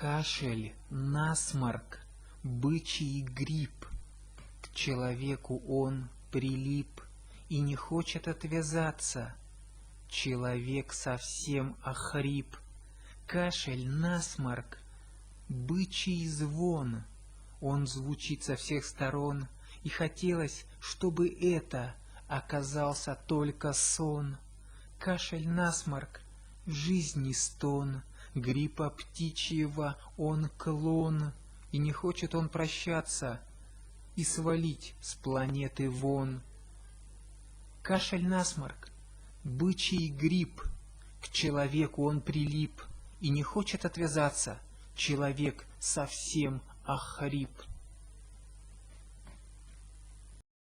Кашель, насморк, бычий грипп. К человеку он прилип и не хочет отвязаться. Человек совсем охрип. Кашель, насморк, бычий звон. Он звучит со всех сторон, и хотелось, чтобы это оказался только сон. Кашель, насморк, жизни стон, гриппа птичьего он клон, и не хочет он прощаться и свалить с планеты вон. Кашель, насморк, бычий грипп. К человеку он прилип и не хочет отвязаться. Человек совсем охрип.